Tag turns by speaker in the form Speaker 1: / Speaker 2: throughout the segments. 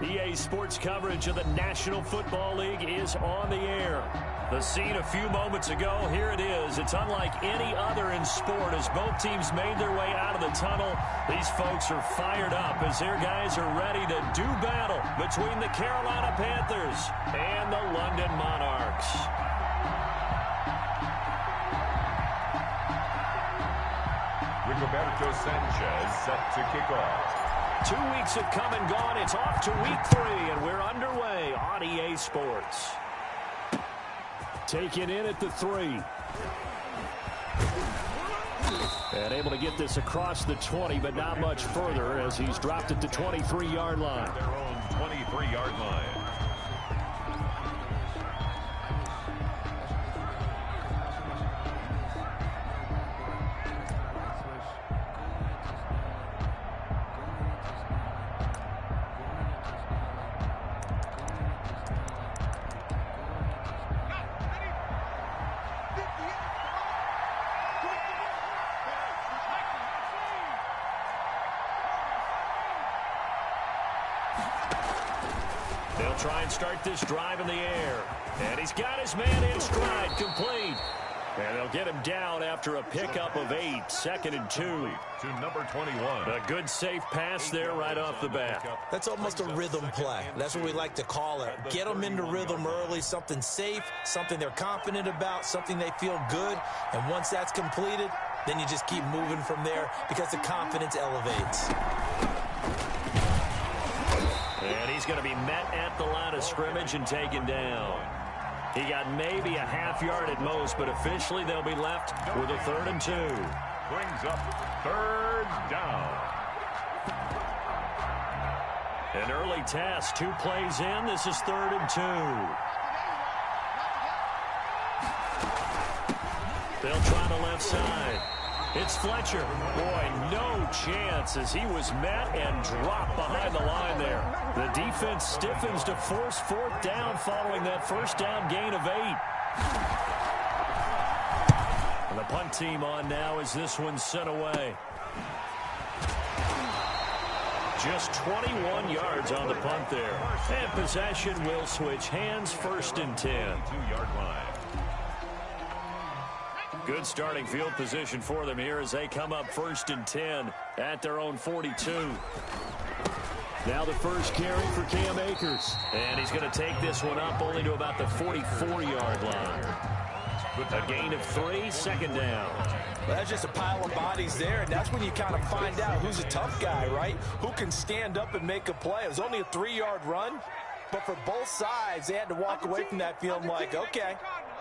Speaker 1: EA Sports coverage of the National Football League is on the air. The scene a few moments ago, here it is. It's unlike any other in sport as both teams made their way out of the tunnel. These folks are fired up as their guys are ready to do battle between the Carolina Panthers and the London Monarchs.
Speaker 2: Rigoberto Sanchez set to kick off.
Speaker 1: 2 weeks have come and gone. It's off to week 3, and we're underway on EA Sports. Taken in at the 3. And able to get this across the 20, but not much further as he's dropped at the 23-yard line.
Speaker 2: Their own 23-yard line.
Speaker 1: They'll try and start this drive in the air. And he's got his man in stride, complete. And they'll get him down after a pickup of 8, 2nd and 2.
Speaker 2: To number 21.
Speaker 1: A good safe pass there right off the bat.
Speaker 3: That's almost a rhythm play. That's what we like to call it. Get them into rhythm early, something safe, something they're confident about, something they feel good. And once that's completed, then you just keep moving from there because the confidence elevates.
Speaker 1: And he's going to be met at the line of scrimmage and taken down. He got maybe a half yard at most, but officially they'll be left with a 3rd and 2.
Speaker 2: Brings up 3rd down.
Speaker 1: An early test, 2 plays in. This is 3rd and 2. They'll try the left side. It's Fletcher. Boy, no chance as he was met and dropped behind the line there. The defense stiffens to force 4th down following that 1st down gain of 8. And the punt team on now as this one's sent away. Just 21 yards on the punt there. And possession will switch hands, 1st and 10.
Speaker 2: 2-yard line.
Speaker 1: Good starting field position for them here as they come up 1st and 10 at their own 42. Now the first carry for Cam Akers. And he's going to take this one up only to about the 44-yard line. A gain of 3, 2nd down.
Speaker 3: Well, that's just a pile of bodies there, and that's when you kind of find out who's a tough guy, right? Who can stand up and make a play. It was only a 3-yard run, but for both sides, they had to walk away from that feeling like, okay,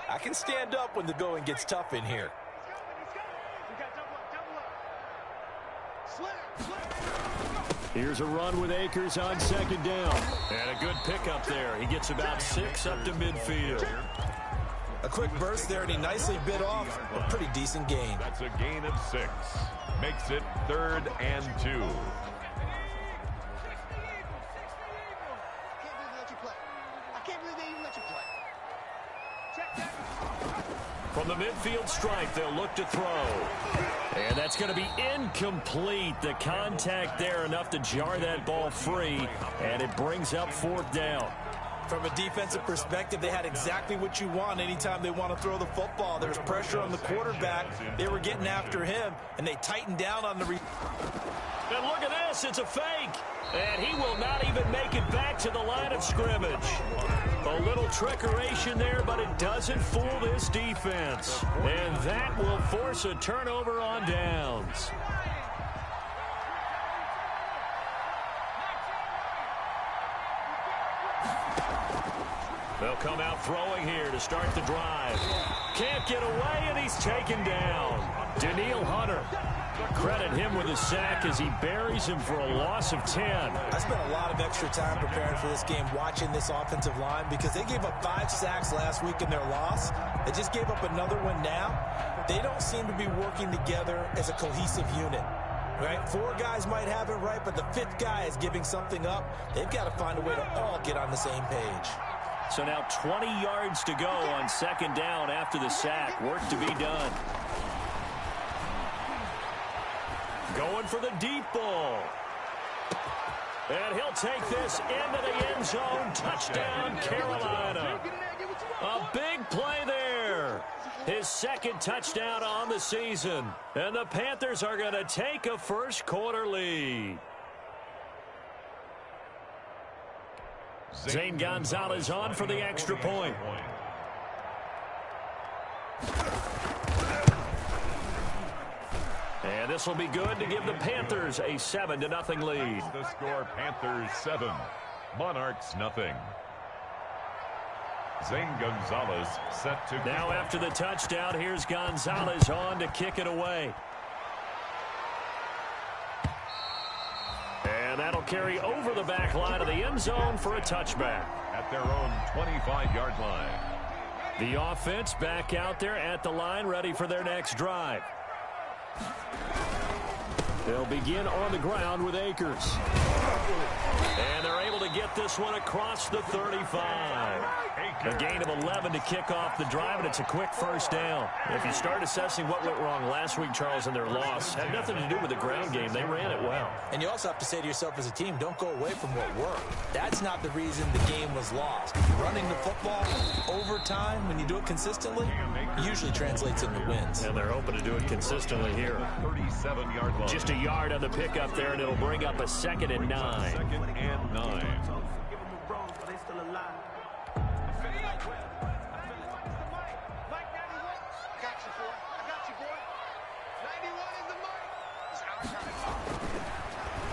Speaker 3: I can stand up when the going gets tough in here.
Speaker 1: Here's a run with Akers on 2nd down. And a good pickup there. He gets about 6 up to midfield.
Speaker 3: A quick burst there, and he nicely bit off a pretty decent gain.
Speaker 2: That's a gain of 6. Makes it 3rd and 2.
Speaker 1: From the midfield stripe, they'll look to throw. And that's going to be incomplete. The contact there enough to jar that ball free, and it brings up 4th down.
Speaker 3: From a defensive perspective, they had exactly what you want anytime they want to throw the football. There's pressure on the quarterback. They were getting after him, and they tightened down on the...
Speaker 1: And look at this. It's a fake. And he will not even make it back to the line of scrimmage. A little trickeration there, but it doesn't fool this defense. And that will force a turnover on downs. They'll come out throwing here to start the drive. Can't get away, and he's taken down. Danielle Hunter. Credit him with a sack as he buries him for a loss of 10.
Speaker 3: I spent a lot of extra time preparing for this game watching this offensive line because they gave up 5 sacks last week in their loss. They just gave up another one now. They don't seem to be working together as a cohesive unit. Right? 4 guys might have it right, but the 5th guy is giving something up. They've got to find a way to all get on the same page.
Speaker 1: So now 20 yards to go on 2nd down after the sack. Work to be done. Going for the deep ball. And he'll take this into the end zone. Touchdown, Carolina. A big play there. His second touchdown on the season. And the Panthers are going to take a first quarter lead. Zane Gonzalez on for the extra point. And this will be good to give the Panthers a 7-0 lead.
Speaker 2: The score, Panthers 7, Monarchs nothing. Zane Gonzalez set to...
Speaker 1: Now after the touchdown, here's Gonzalez on to kick it away. And that'll carry over the back line of the end zone for a touchback.
Speaker 2: At their own 25-yard line.
Speaker 1: The offense back out there at the line, ready for their next drive. They'll begin on the ground with Akers. And they're able to get this one across the 35. A gain of 11 to kick off the drive, and it's a quick first down. If you start assessing what went wrong last week, Charles, in their loss, had nothing to do with the ground game. They ran it well.
Speaker 3: And you also have to say to yourself as a team, don't go away from what worked. That's not the reason the game was lost. Running the football over time, when you do it consistently, usually translates into wins.
Speaker 1: And they're hoping to do it consistently here.
Speaker 2: 37-yard line.
Speaker 1: Just a yard on the pickup there, and it'll bring up a 2nd and 9.
Speaker 2: 2nd and 9.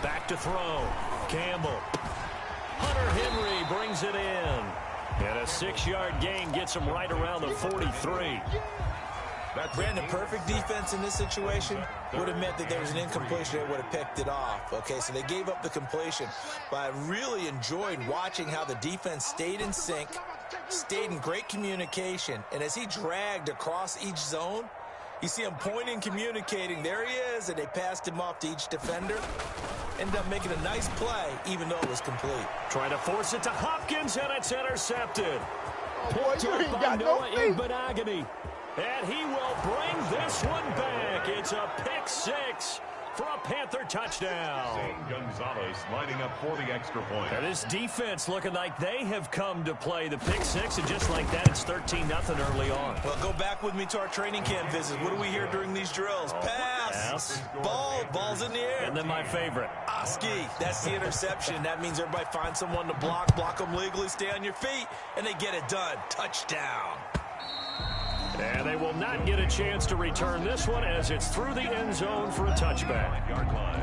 Speaker 1: Back to throw. Campbell. Hunter Henry brings it in. And a 6-yard gain gets him right around the 43.
Speaker 3: Brandon, perfect defense in this situation would have meant that there was an incompletion. They would have picked it off. Okay, so they gave up the completion. But I really enjoyed watching how the defense stayed in sync, stayed in great communication. And as he dragged across each zone, you see him pointing, communicating. There he is, and they passed him off to each defender. Ended up making a nice play, even though it was complete.
Speaker 1: Trying to force it to Hopkins, and it's intercepted.
Speaker 4: Boy, you ain't got no feet.
Speaker 1: And he will bring this one back. It's a pick 6 for a Panther touchdown.
Speaker 2: Zane Gonzalez lining up for the extra point.
Speaker 1: And this defense looking like they have come to play the pick 6, and just like that, it's 13-0 early on.
Speaker 3: Well, go back with me to our training camp visit. What do we hear during these drills? Pass. Ball's in the air.
Speaker 1: And then my favorite.
Speaker 3: Oski, that's the interception. That means everybody finds someone to block them legally, stay on your feet, and they get it done. Touchdown.
Speaker 1: And they will not get a chance to return this one as it's through the end zone for a touchback.
Speaker 2: Yard line.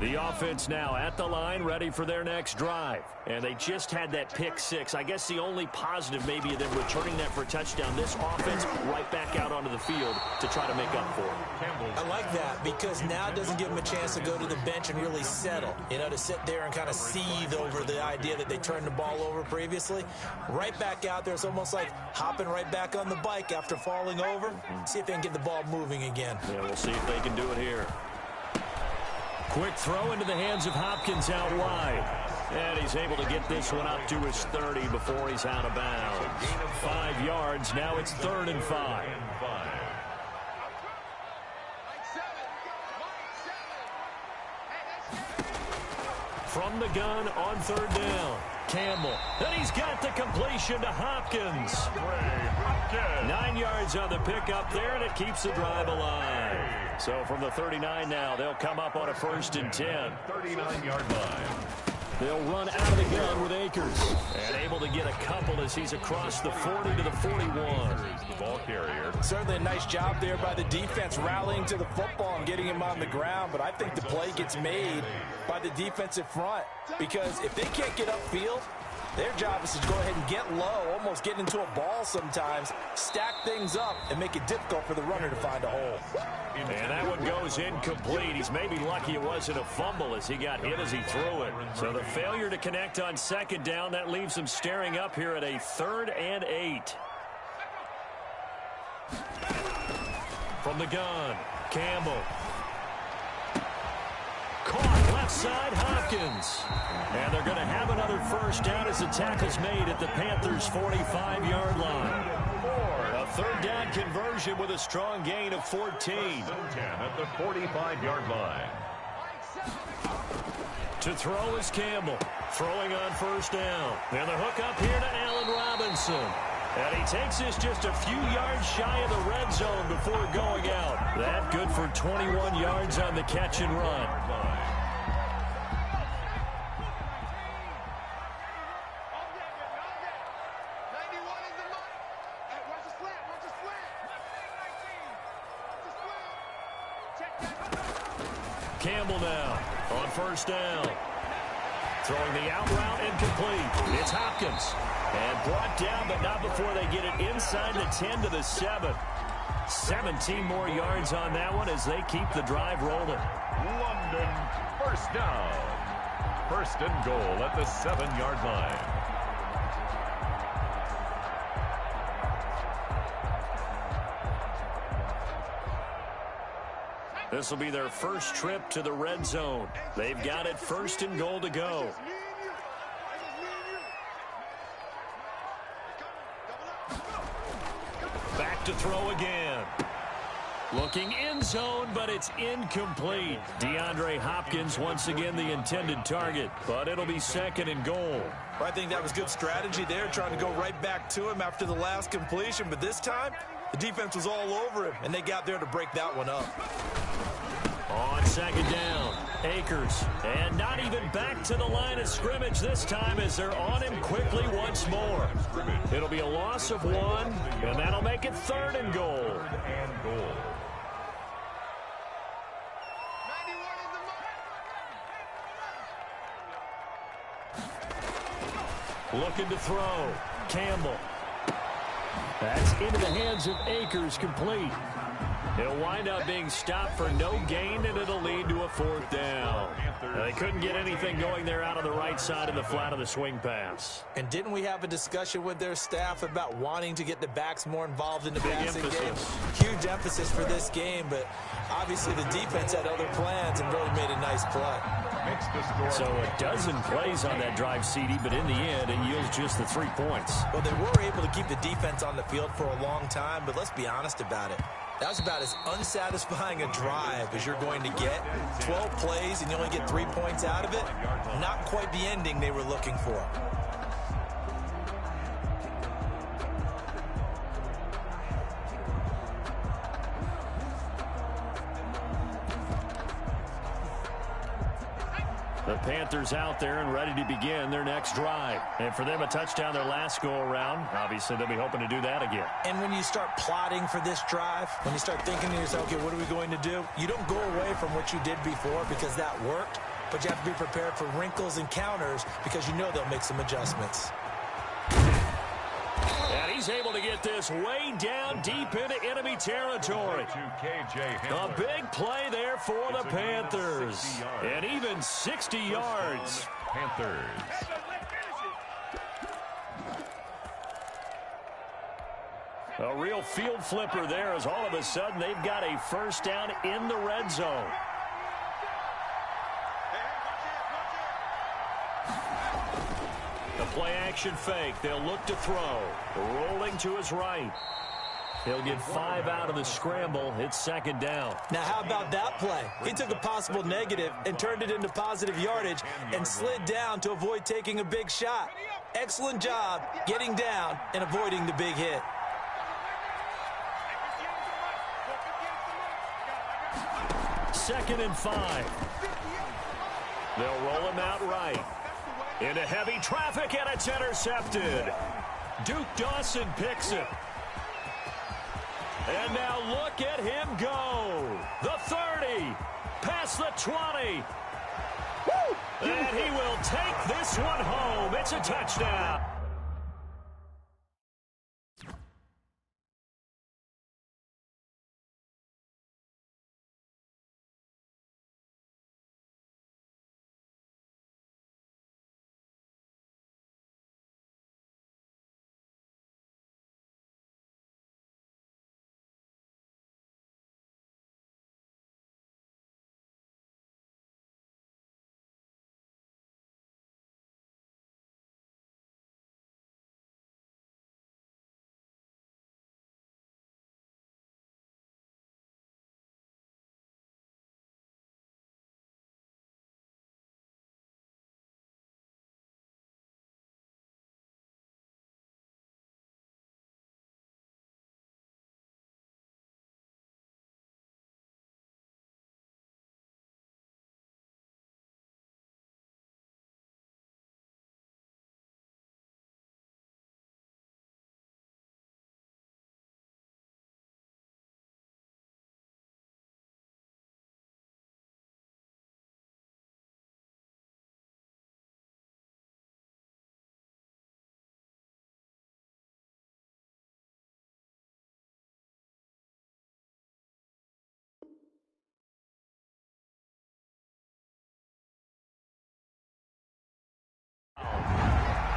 Speaker 1: The offense now at the line, ready for their next drive. And they just had that pick 6. I guess the only positive maybe of them returning that for a touchdown. This offense right back out onto the field to try to make up for it.
Speaker 3: I like that because now it doesn't give them a chance to go to the bench and really settle. You know, to sit there and kind of seethe over the idea that they turned the ball over previously. Right back out there. It's almost like hopping right back on the bike after falling over. See if they can get the ball moving again.
Speaker 1: Yeah, we'll see if they can do it here. Quick throw into the hands of Hopkins out wide. And he's able to get this one up to his 30 before he's out of bounds. 5 yards. Now it's 3rd and 5. From the gun on 3rd down. Campbell. And he's got the completion to Hopkins. 9 yards on the pickup there, and it keeps the drive alive. So from the 39 now, they'll come up on a 1st and 10.
Speaker 2: 39-yard line.
Speaker 1: They'll run out of the gun with Akers. And able to get a couple as he's across the 40 to the 41.
Speaker 2: The ball carrier.
Speaker 3: Certainly a nice job there by the defense rallying to the football and getting him on the ground. But I think the play gets made by the defensive front. Because if they can't get upfield, their job is to go ahead and get low, almost get into a ball sometimes, stack things up, and make it difficult for the runner to find a hole.
Speaker 1: And that one goes incomplete. He's maybe lucky it wasn't a fumble as he got hit as he threw it. So the failure to connect on 2nd down, that leaves him staring up here at a 3rd and 8. From the gun, Campbell. Caught left outside Hopkins. And they're going to have another first down as the tackle's made at the Panthers' 45-yard line. A third down conversion with a strong gain of 14.
Speaker 2: 10 at the 45-yard line.
Speaker 1: To throw is Campbell. Throwing on first down. And the hook up here to Allen Robinson. And he takes this just a few yards shy of the red zone before going out. That good for 21 yards on the catch and run. Campbell now on first down. Throwing the out route incomplete. It's Hopkins. And brought down, but not before they get it inside the 10 to the 7. 17 more yards on that one as they keep the drive rolling.
Speaker 2: London, first down. First and goal at the 7-yard line.
Speaker 1: This will be their first trip to the red zone. They've got it first and goal to go. Back to throw again. Looking end zone, but it's incomplete. DeAndre Hopkins once again the intended target, but it'll be second and goal.
Speaker 3: I think that was good strategy there, trying to go right back to him after the last completion, but this time the defense was all over him, and they got there to break that one up.
Speaker 1: On second down, Akers, and not even back to the line of scrimmage this time as they're on him quickly once more. It'll be a loss of 1, and that'll make it third and goal. Looking to throw. Campbell. That's into the hands of Akers, complete. He'll wind up being stopped for no gain, and it'll lead to a fourth down. They couldn't get anything going there out on the right side of the flat of the swing pass.
Speaker 3: And didn't we have a discussion with their staff about wanting to get the backs more involved in the passing game? Huge emphasis for this game, but obviously the defense had other plans and really made a nice play.
Speaker 1: So a dozen plays on that drive, CD, but in the end, it yields just the 3 points.
Speaker 3: Well, they were able to keep the defense on the field for a long time, but let's be honest about it. That was about as unsatisfying a drive as you're going to get. 12 plays and you only get 3 points out of it. Not quite the ending they were looking for.
Speaker 1: The Panthers out there and ready to begin their next drive. And for them, a touchdown their last go-around. Obviously, they'll be hoping to do that again.
Speaker 3: And when you start plotting for this drive, when you start thinking to yourself, okay, what are we going to do? You don't go away from what you did before because that worked, but you have to be prepared for wrinkles and counters because you know they'll make some adjustments.
Speaker 1: And he's able to get this way down deep into enemy territory. A big play there for the Panthers. And even 60 yards.
Speaker 2: Panthers.
Speaker 1: A real field flipper there as all of a sudden they've got a first down in the red zone. The play action fake. They'll look to throw. Rolling to his right. He'll get 5 out of the scramble. It's second down.
Speaker 3: Now, how about that play? He took a possible negative and turned it into positive yardage and slid down to avoid taking a big shot. Excellent job getting down and avoiding the big hit.
Speaker 1: Second and 5. They'll roll him out right. Into heavy traffic, and it's intercepted. Duke Dawson picks it. And now look at him go. The 30, past the 20. And he will take this one home. It's a touchdown.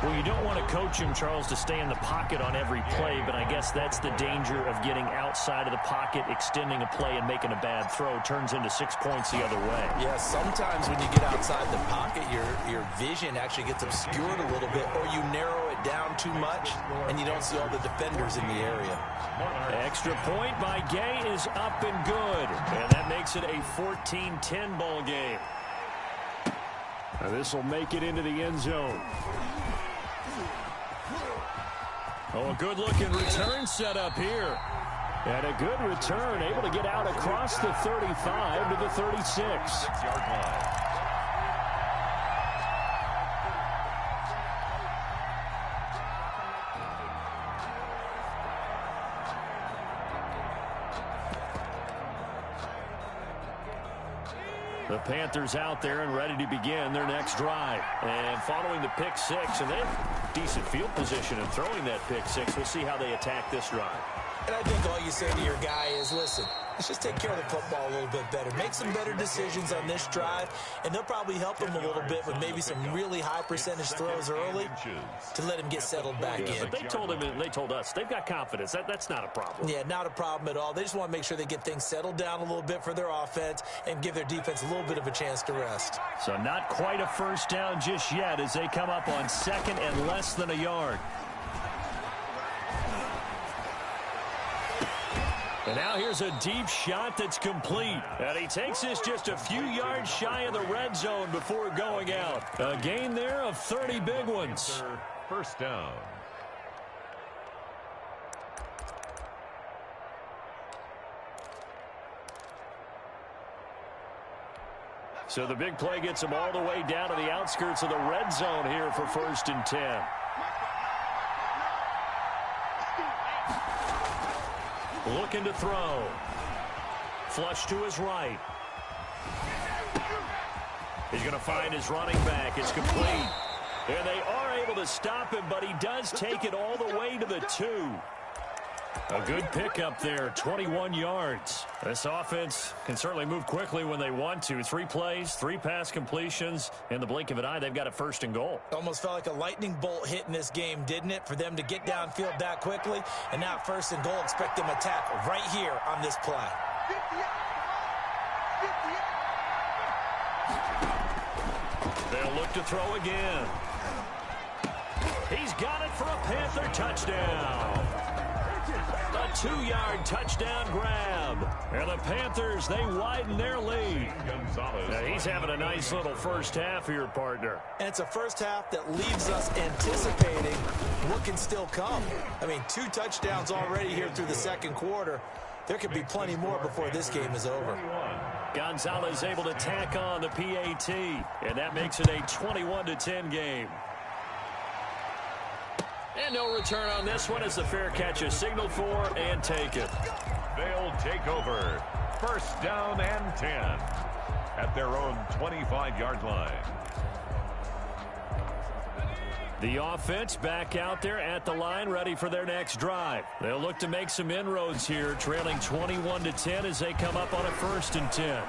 Speaker 1: Well, you don't want to coach him, Charles, to stay in the pocket on every play, but I guess that's the danger of getting outside of the pocket, extending a play, and making a bad throw. Turns into 6 points the other way.
Speaker 3: Yeah, sometimes when you get outside the pocket, your vision actually gets obscured a little bit, or you narrow it down too much, and you don't see all the defenders in the area.
Speaker 1: Extra point by Gay is up and good, and that makes it a 14-10 ball game. This will make it into the end zone. Oh, a good-looking return set up here. And a good return, able to get out across the 35 to the 36.
Speaker 2: 6-yard line.
Speaker 1: The Panthers out there and ready to begin their next drive. And following the pick six, and they have decent field position in throwing that pick six. We'll see how they attack this drive.
Speaker 3: And I think all you say to your guy is, listen, let's just take care of the football a little bit better. Make some better decisions on this drive, and they'll probably help him a little bit with maybe some really high percentage throws early to let him get settled back in.
Speaker 1: But they told him, and they told us, they've got confidence. That's not a problem.
Speaker 3: Yeah, not a problem at all. They just want to make sure they get things settled down a little bit for their offense and give their defense a little bit of a chance to rest.
Speaker 1: So not quite a first down just yet as they come up on second and less than a yard. And now here's a deep shot that's complete. And he takes this just a few yards shy of the red zone before going out. A gain there of 30 big ones.
Speaker 2: First down.
Speaker 1: So the big play gets him all the way down to the outskirts of the red zone here for 1st and 10. Looking to throw. Flush to his right. He's going to find his running back. It's complete. And they are able to stop him, but he does take it all the way to the 2. A good pickup there, 21 yards. This offense can certainly move quickly when they want to. 3 plays, 3 pass completions. In the blink of an eye, they've got a 1st and goal.
Speaker 3: Almost felt like a lightning bolt hit in this game, didn't it? For them to get downfield that quickly. And now 1st and goal, expect them to tackle right here on this play.
Speaker 1: They'll look to throw again. He's got it for a Panther touchdown. A 2-yard touchdown grab. And the Panthers, they widen their lead. Now he's having a nice little first half here, partner.
Speaker 3: And it's a first half that leaves us anticipating what can still come. I mean, 2 touchdowns already here through the second quarter. There could be plenty more before this game is over.
Speaker 1: Gonzalez able to tack on the PAT. And that makes it a 21-10 game. And no return on this one as the fair catch is signaled for and taken.
Speaker 2: They'll take over. 1st down and 10 at their own 25-yard line.
Speaker 1: The offense back out there at the line, ready for their next drive. They'll look to make some inroads here, trailing 21-10 as they come up on a 1st and 10.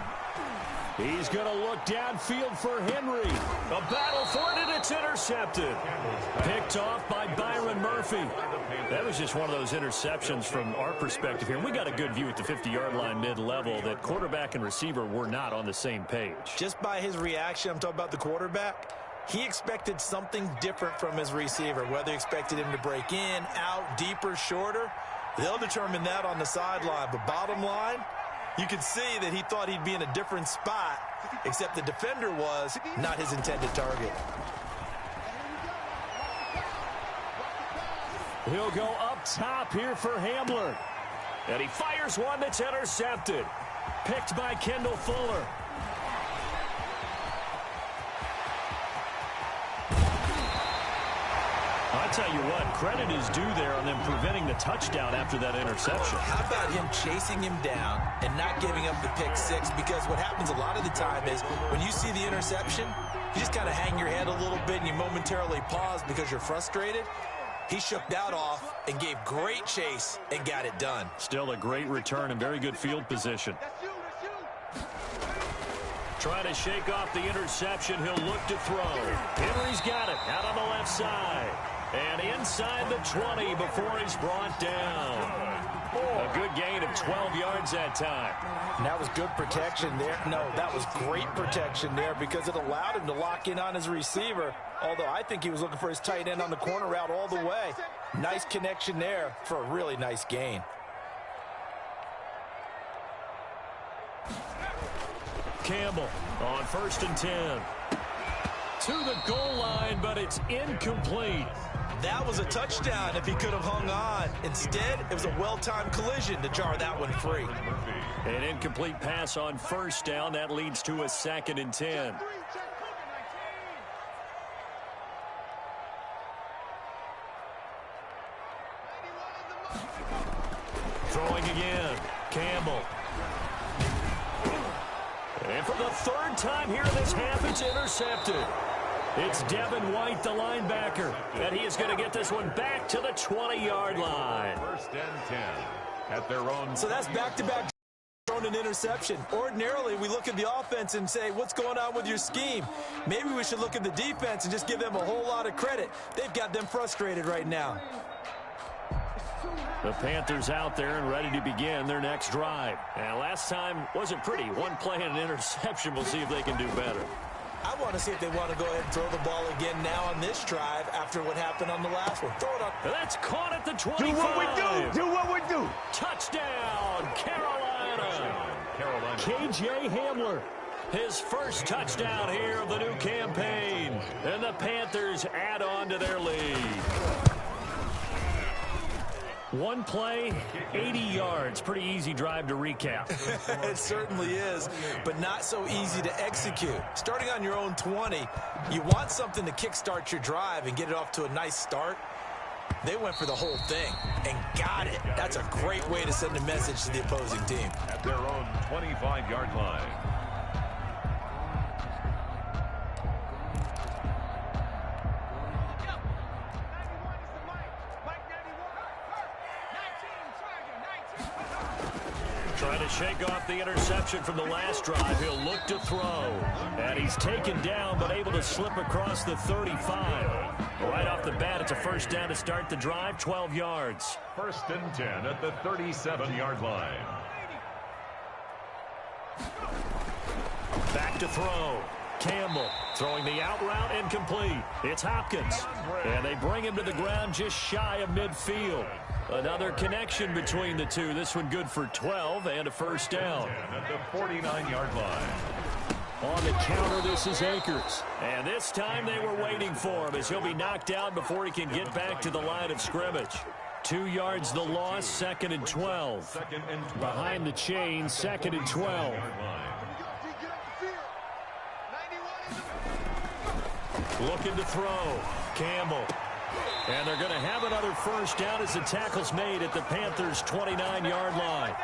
Speaker 1: He's going to look downfield for Henry. A battle for it, and it's intercepted. Picked off by Byron Murphy. That was just one of those interceptions from our perspective here. We got a good view at the 50-yard line mid-level that quarterback and receiver were not on the same page.
Speaker 3: Just by his reaction, I'm talking about the quarterback, he expected something different from his receiver, whether he expected him to break in, out, deeper, shorter. They'll determine that on the sideline. But bottom line, you could see that he thought he'd be in a different spot, except the defender was not his intended target.
Speaker 1: He'll go up top here for Hamler. And he fires one that's intercepted. Picked by Kendall Fuller. I tell you what, credit is due there on them preventing the touchdown after that interception.
Speaker 3: How about him chasing him down and not giving up the pick six? Because what happens a lot of the time is when you see the interception, you just kind of hang your head a little bit and you momentarily pause because you're frustrated. He shook that off and gave great chase and got it done.
Speaker 1: Still a great return and very good field position. Trying to shake off the interception. He'll look to throw. Henry's got it out on the left side. And inside the 20 before he's brought down. A good gain of 12 yards that time.
Speaker 3: And that was good protection there. No, that was great protection there because it allowed him to lock in on his receiver. Although I think he was looking for his tight end on the corner route all the way. Nice connection there for a really nice gain.
Speaker 1: Campbell on 1st and 10. To the goal line, but it's incomplete.
Speaker 3: That was a touchdown if he could have hung on. Instead, it was a well-timed collision to jar that one free.
Speaker 1: An incomplete pass on 1st down. That leads to a 2nd and 10. Throwing again. Campbell. And for the 3rd time here in this half, it's intercepted. It's Devin White, the linebacker, and he is going to get this one back to the 20-yard line.
Speaker 2: 1st and 10 at their own.
Speaker 3: So that's back-to-back thrown an interception. Ordinarily, we look at the offense and say, what's going on with your scheme? Maybe we should look at the defense and just give them a whole lot of credit. They've got them frustrated right now.
Speaker 1: The Panthers out there and ready to begin their next drive. And last time wasn't pretty. One play and an interception. We'll see if they can do better.
Speaker 3: I want to see if they want to go ahead and throw the ball again now on this drive after what happened on the last one. Throw it on.
Speaker 1: That's caught at the 25.
Speaker 4: Do what we do. Do what we do.
Speaker 1: Touchdown, Carolina. KJ Hamler. His first touchdown here of the new campaign. And the Panthers add on to their lead. One play, 80 yards. Pretty easy drive to recap.
Speaker 3: It certainly is, but not so easy to execute. Starting on your own 20, you want something to kickstart your drive and get it off to a nice start. They went for the whole thing and got it. That's a great way to send a message to the opposing team.
Speaker 2: At their own 25-yard line.
Speaker 1: Trying to shake off the interception from the last drive. He'll look to throw. And he's taken down, but able to slip across the 35. Right off the bat, it's a 1st down to start the drive, 12 yards.
Speaker 2: 1st and 10 at the 37-yard line.
Speaker 1: Back to throw. Campbell throwing the out route, incomplete. It's Hopkins. And they bring him to the ground just shy of midfield. Another connection between the two. This one good for 12 and a 1st down.
Speaker 2: At the 49-yard line.
Speaker 1: On the counter, this is Akers. And this time they were waiting for him as he'll be knocked down before he can get back to the line of scrimmage. 2 yards the loss, 2nd and 12. Behind the chain, 2nd and 12. Looking to throw. Campbell. And they're going to have another 1st down as the tackle's made at the Panthers' 29-yard line.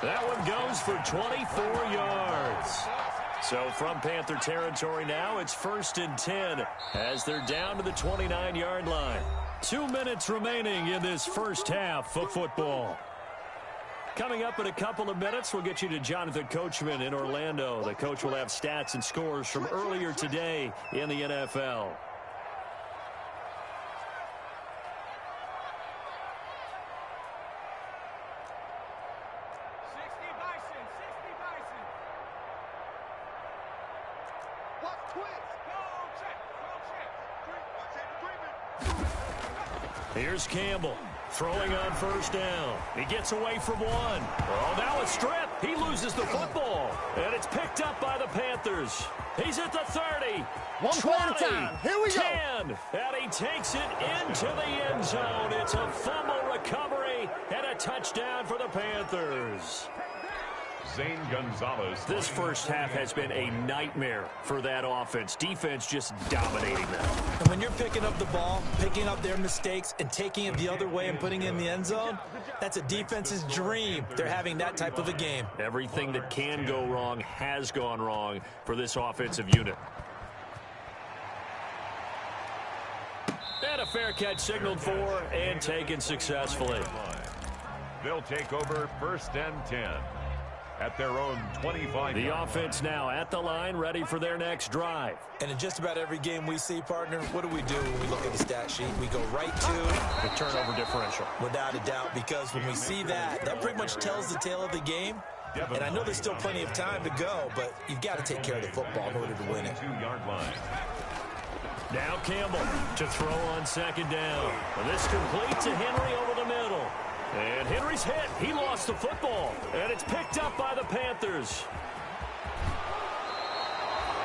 Speaker 1: That one goes for 24 yards. So from Panther territory now, it's 1st and 10 as they're down to the 29-yard line. 2 minutes remaining in this first half of football. Coming up in a couple of minutes, we'll get you to Jonathan Coachman in Orlando. The coach will have stats and scores from earlier today in the NFL. Here's Campbell throwing on 1st down. He gets away from one. Oh, now a strip. He loses the football. And it's picked up by the Panthers. He's at the 30.
Speaker 4: 1 at a time. Here we go.
Speaker 1: 10. And he takes it into the end zone. It's a fumble recovery and a touchdown for the Panthers.
Speaker 2: Zane Gonzalez.
Speaker 1: This first half has been a nightmare for that offense. Defense just dominating them.
Speaker 3: And when you're picking up the ball, picking up their mistakes, and taking it the other way and putting it in the end zone, that's a defense's dream. They're having that type of a game.
Speaker 1: Everything that can go wrong has gone wrong for this offensive unit. And a fair catch signaled for and taken successfully.
Speaker 2: They'll take over 1st and 10. at their own 25.
Speaker 1: The offense now at the line, ready for their next drive.
Speaker 3: And in just about every game we see, partner, what do we do when we look at the stat sheet? We go right to
Speaker 1: the turnover differential.
Speaker 3: Without a doubt, because when we see that, that pretty much tells the tale of the game. And I know there's still plenty of time to go, but you've got to take care of the football in order to win it.
Speaker 2: 2-yard line.
Speaker 1: Now Campbell to throw on second down. And this complete to Henry over the middle. And Henry's hit. He lost the football. And it's picked up by the Panthers.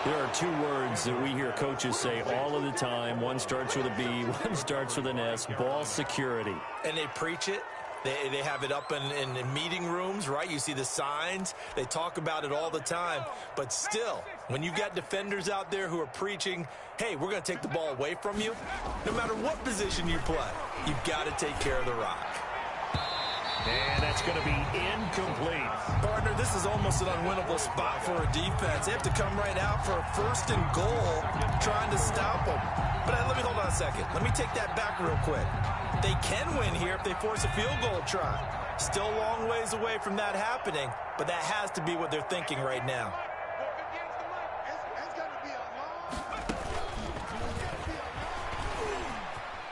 Speaker 1: There are two words that we hear coaches say all of the time. One starts with a B, one starts with an S. Ball security.
Speaker 3: And they preach it. They have it up in meeting rooms, right? You see the signs. They talk about it all the time. But still, when you've got defenders out there who are preaching, hey, we're going to take the ball away from you, no matter what position you play, you've got to take care of the rock.
Speaker 1: And that's going to be incomplete.
Speaker 3: Partner, this is almost an unwinnable spot for a defense. They have to come right out for a 1st and goal trying to stop them. But let me hold on a second. Let me take that back real quick. They can win here if they force a field goal try. Still a long ways away from that happening, but that has to be what they're thinking right now.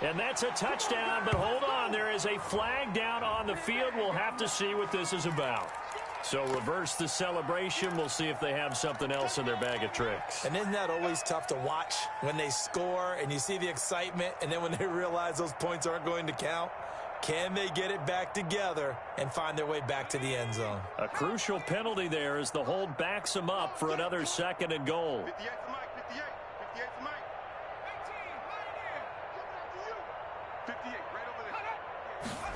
Speaker 1: And that's a touchdown, but hold on. There is a flag down on the field. We'll have to see what this is about. So reverse the celebration. We'll see if they have something else in their bag of tricks.
Speaker 3: And isn't that always tough to watch when they score and you see the excitement, and then when they realize those points aren't going to count? Can they get it back together and find their way back to the end zone?
Speaker 1: A crucial penalty there as the hold backs them up for another 2nd and goal.
Speaker 5: 58 for Mike, 58 for Mike. 58, right over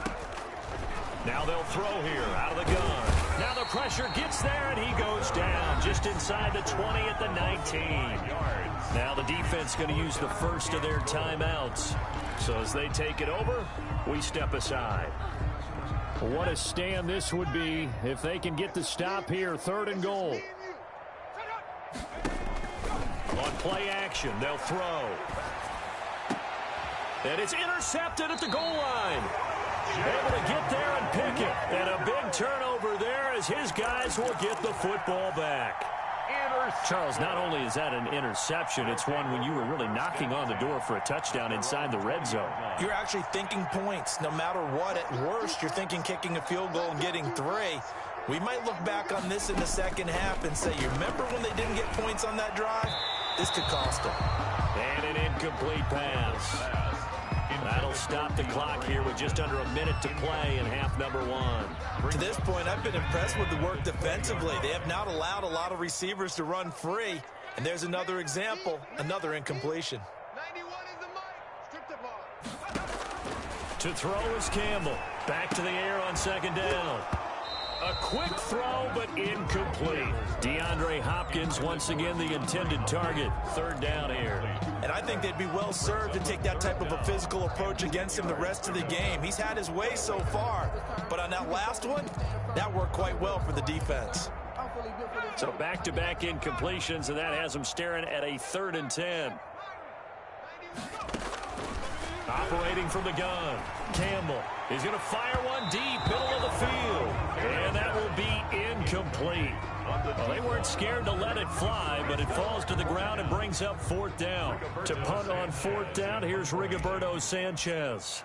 Speaker 5: there.
Speaker 1: Now they'll throw here out of the gun. Now the pressure gets there, and he goes down just inside the 20 at the 19. Now the defense going to use the first of their timeouts. So as they take it over, we step aside. What a stand this would be if they can get the stop here, 3rd and goal. On play action, they'll throw. And it's intercepted at the goal line. Able to get there and pick it. And a big turnover there as his guys will get the football back. Charles, not only is that an interception, it's one when you were really knocking on the door for a touchdown inside the red zone.
Speaker 3: You're actually thinking points. No matter what, at worst, you're thinking kicking a field goal and getting 3. We might look back on this in the second half and say, you remember when they didn't get points on that drive? This could cost them.
Speaker 1: And an incomplete pass. That'll stop the clock here with just under a minute to play in half number 1.
Speaker 3: To this point, I've been impressed with the work defensively. They have not allowed a lot of receivers to run free. And there's another example, another incompletion.
Speaker 5: 91 is the mic. Strip the ball.
Speaker 1: To throw is Campbell. Back to the air on 2nd down. A quick throw, but incomplete. DeAndre Hopkins, once again, the intended target. 3rd down here.
Speaker 3: And I think they'd be well served to take that type of a physical approach against him the rest of the game. He's had his way so far. But on that last one, that worked quite well for the defense.
Speaker 1: So back-to-back incompletions, and that has them staring at a 3rd and 10. Operating from the gun, Campbell is going to fire one deep, middle of the field. And that will be incomplete. Well, they weren't scared to let it fly, but it falls to the ground and brings up 4th down. To punt on 4th down, here's Rigoberto Sanchez.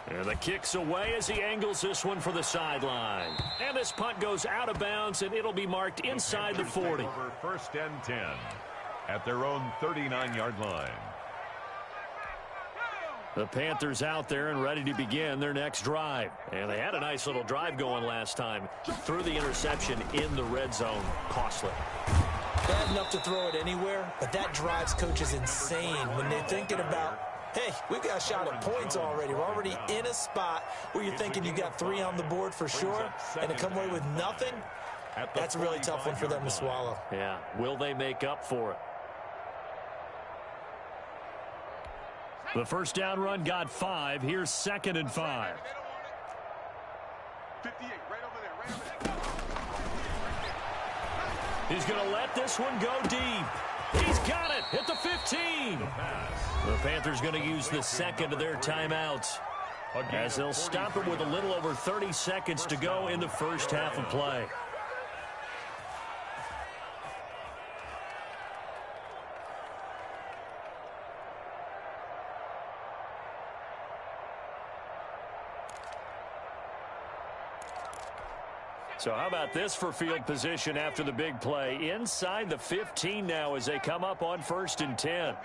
Speaker 1: And the kick's away as he angles this one for the sideline. And this punt goes out of bounds, and it'll be marked inside the 40.
Speaker 2: Over 1st and 10 at their own 39-yard line.
Speaker 1: The Panthers out there and ready to begin their next drive. And they had a nice little drive going last time. Threw the interception in the red zone. Costly.
Speaker 3: Bad enough to throw it anywhere, but that drives coaches insane when they're thinking about, hey, we've got a shot at points already. We're already in a spot where you're thinking you got 3 on the board for sure, and to come away with nothing, that's a really tough one for them to swallow.
Speaker 1: Yeah, will they make up for it? The 1st down run got 5. Here's 2nd and 5.
Speaker 5: 58, right over there.
Speaker 1: He's going to let this one go deep. He's got it at the 15. The Panthers going to use the 2nd of their timeouts. as they'll stop him with a little over 30 seconds to go in the first half of play. So how about this for field position after the big play? Inside the 15 now as they come up on 1st and 10.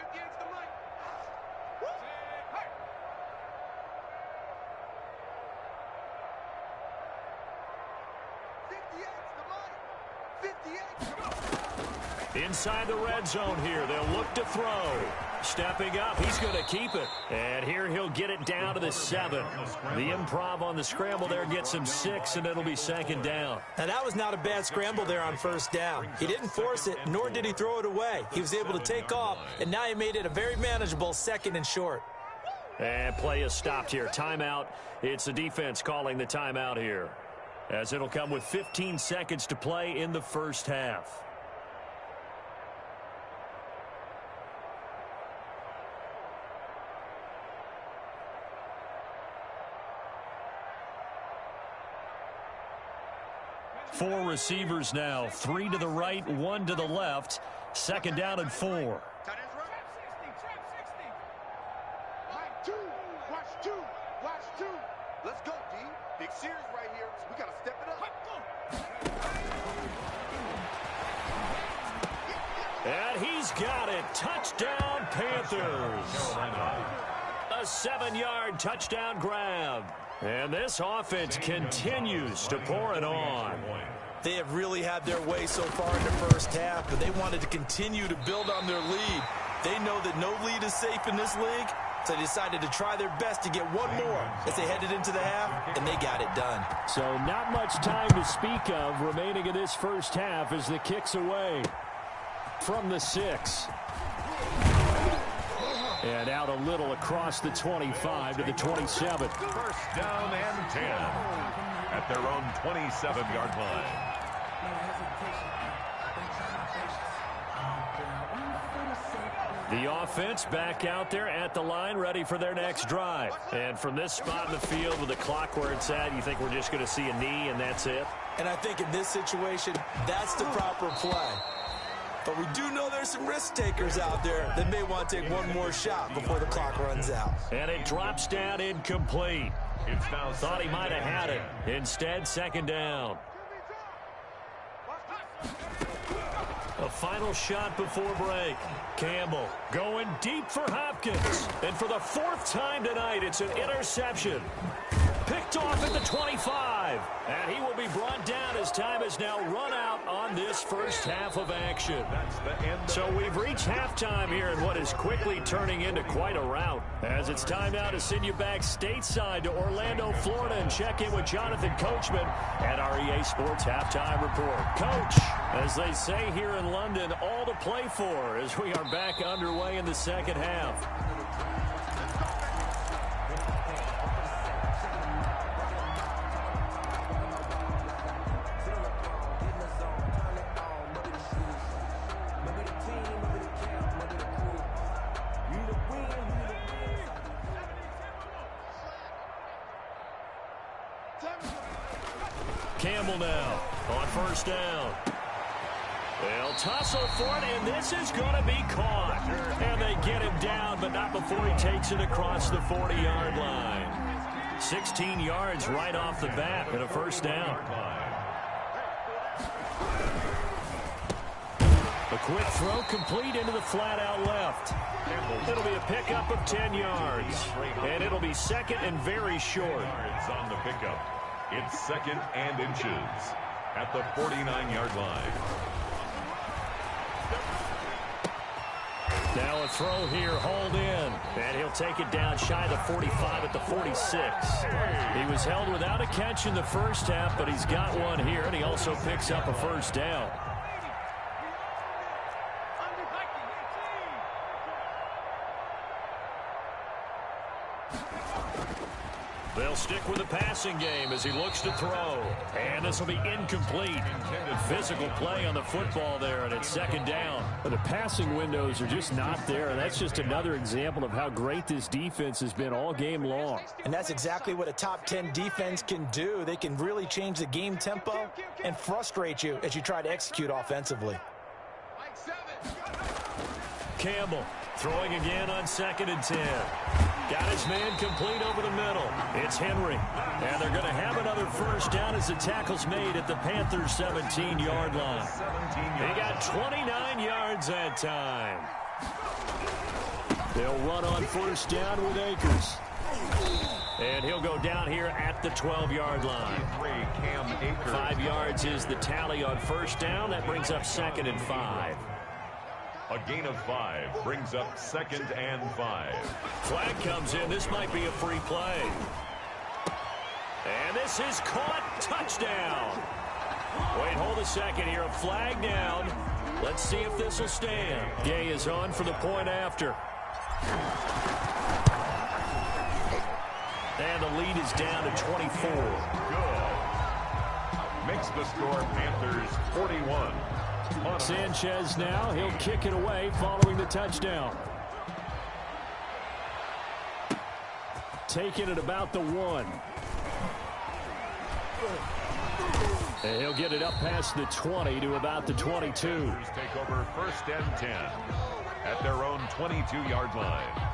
Speaker 1: Inside the red zone here, they'll look to throw. Stepping up, he's going to keep it. And here he'll get it down to the 7. The improv on the scramble there gets him 6, and it'll be 2nd down.
Speaker 3: Now, that was not a bad scramble there on 1st down. He didn't force it, nor did he throw it away. He was able to take off, and now he made it a very manageable 2nd and short.
Speaker 1: And play is stopped here. Timeout. It's the defense calling the timeout here, as it'll come with 15 seconds to play in the first half. Four receivers now, 3 to the right, 1 to the left. 2nd down and 4.
Speaker 5: Watch 2. Let's go, D. Big series right here. We got to step it up.
Speaker 1: And he's got it. Touchdown, Panthers. A 7-yard touchdown grab. And this offense continues to pour it on.
Speaker 3: They have really had their way so far in the first half, but they wanted to continue to build on their lead. They know that no lead is safe in this league, so they decided to try their best to get one more as they headed into the half, and they got it done.
Speaker 1: So not much time to speak of remaining in this first half as the kick's away from the 6. And out a little across the 25 to the 27.
Speaker 2: 1st down and 10 at their own 27-yard line.
Speaker 1: The offense back out there at the line, ready for their next drive. And from this spot in the field with the clock where it's at, you think we're just going to see a knee and that's it?
Speaker 3: And I think in this situation, that's the proper play. But we do know there's some risk takers out there that may want to take one more shot before the clock runs out.
Speaker 1: And it drops down incomplete. Thought he might have had it. Instead, 2nd down. A final shot before break. Campbell going deep for Hopkins. And for the 4th time tonight, it's an interception. Picked off at the 25. And he will be brought down as time has now run out on this first half of action. So we've reached halftime here in what is quickly turning into quite a rout. As it's time now to send you back stateside to Orlando, Florida, and check in with Jonathan Coachman at our EA Sports Halftime Report. Coach, as they say here in London, all to play for as we are back underway in the second half. Campbell now on 1st down. They'll tussle for it, and this is going to be caught. And they get him down, but not before he takes it across the 40-yard line. 16 yards right off the bat and a 1st down. A quick throw complete into the flat-out left. It'll be a pickup of 10 yards. And it'll be 2nd and very short.
Speaker 2: On the pickup. It's 2nd and inches at the 49-yard line.
Speaker 1: Now a throw here, hauled in. And he'll take it down shy of the 45 at the 46. He was held without a catch in the first half, but he's got one here, and he also picks up a 1st down. They'll stick with the passing game as he looks to throw. And this will be incomplete. Physical play on the football there, and it's second down.
Speaker 6: But the passing windows are just not there, and that's just another example of how great this defense has been all game long.
Speaker 3: And that's exactly what a top 10 defense can do. They can really change the game tempo and frustrate you as you try to execute offensively.
Speaker 1: Campbell throwing again on 2nd and 10. Got his man complete over the middle. It's Henry. And they're going to have another first down as the tackle's made at the Panthers' 17-yard line. They got 29 yards that time.
Speaker 6: They'll run on first down with Akers.
Speaker 1: And he'll go down here at the 12-yard line. 5 yards is the tally on first down. That brings up 2nd and 5.
Speaker 2: A gain of 5 brings up 2nd and 5.
Speaker 1: Flag comes in. This might be a free play. And this is caught. Touchdown. Wait, hold a second here. A flag down. Let's see if this will stand. Gay is on for the point after. And the lead is down to 24.
Speaker 2: Good. Makes the score Panthers 41.
Speaker 6: Sanchez now, he'll kick it away following the touchdown. Taking it about the 1. And he'll get it up past the 20 to about the 22.
Speaker 2: Take over 1st and 10 at their own 22-yard line.